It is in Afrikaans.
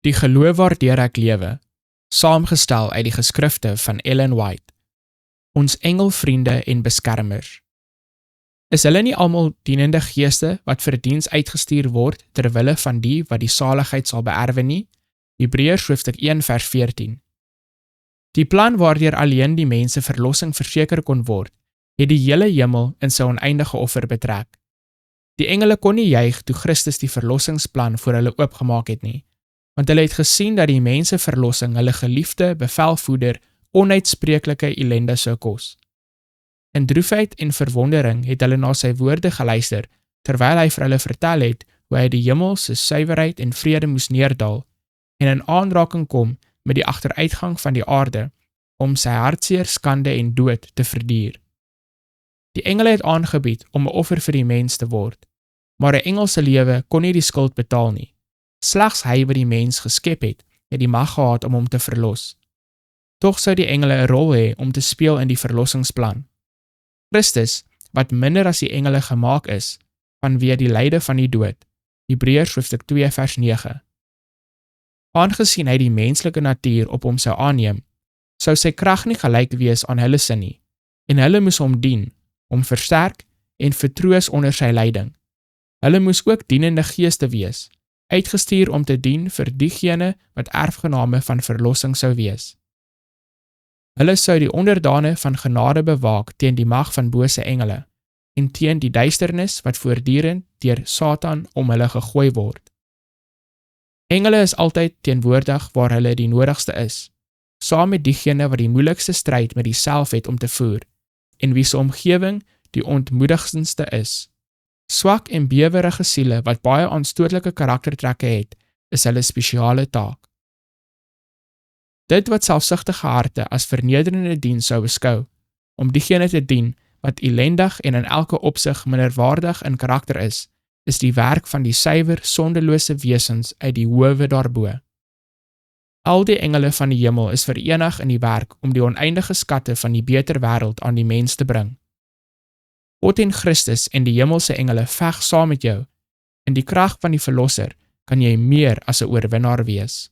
Die geloof waardeur ek lewe, saamgestel uit die geskrifte van Ellen White, ons engelvriende en beskermers. Is hulle nie almal dienende geeste wat vir diens uitgestuur word ter wille van die wat die saligheid sal beerwe nie? Hebreërs hoofstuk 1 vers 14. Die plan waardeur alleen die mense verlossing verseker kon word, het die hele hemel in sy oneindige offer betrek. Die engele kon nie juig toe Christus die verlossingsplan voor hulle oopgemaak het nie, want hulle het gesien dat die mense verlossing hulle geliefde bevelvoerder onuitspreeklike ellende sou kos. In droefheid en verwondering het hulle na sy woorde geluister, terwyl hy vir hulle vertel het hoe hy die hemel se suiwerheid en vrede moes neerdal en in aanraking kom met die agteruitgang van die aarde om sy hartseer, skande en dood te verduur. Die engele het aangebied om 'n offer vir die mens te word, maar 'n engel se lewe kon nie die skuld betaal nie. Slegs hy wat die mens geskep het die mag gehad om hom te verlos. Tog sou die engele 'n rol hê om te speel in die verlossingsplan. Christus, wat minder as die engele gemaak is, vanweë die lyde van die dood, Hebreërs hoofstuk 2 vers 9. Aangesien hy die menslike natuur op hom sou aanneem, sou sy krag nie gelyk wees aan hulle sin nie, en hulle moes hom dien, hom versterk en vertroos onder sy lyding. Hulle moes ook dienende geeste wees, uitgestuur om te dien vir diegene wat erfgename van verlossing sou wees. Hulle sou die onderdane van genade bewaak teen die mag van bose engele, en teen die duisternis wat voortdurend deur Satan om hulle gegooi word. Engele is altyd teenwoordig waar hulle die nodigste is, saam met diegene wat die moeilikste stryd met die self het om te voer, en wie se omgewing die ontmoedigstendste is. Swak en bewerige siele wat baie aanstootlike karaktertrekke het, is hulle spesiale taak. Dit wat selfsugtige harte as vernederende diens sou beskou, om diegene te dien wat ellendig en in elke opsig minderwaardig in karakter is die werk van die suiwer, sondelose wesens uit die howe daarbo. Al die engele van die hemel is verenig in die werk om die oneindige skatte van die beter wêreld aan die mens te bring. God en Christus en die hemelse engele veg saam met jou. In die krag van die Verlosser kan jy meer as 'n oorwinnaar wees.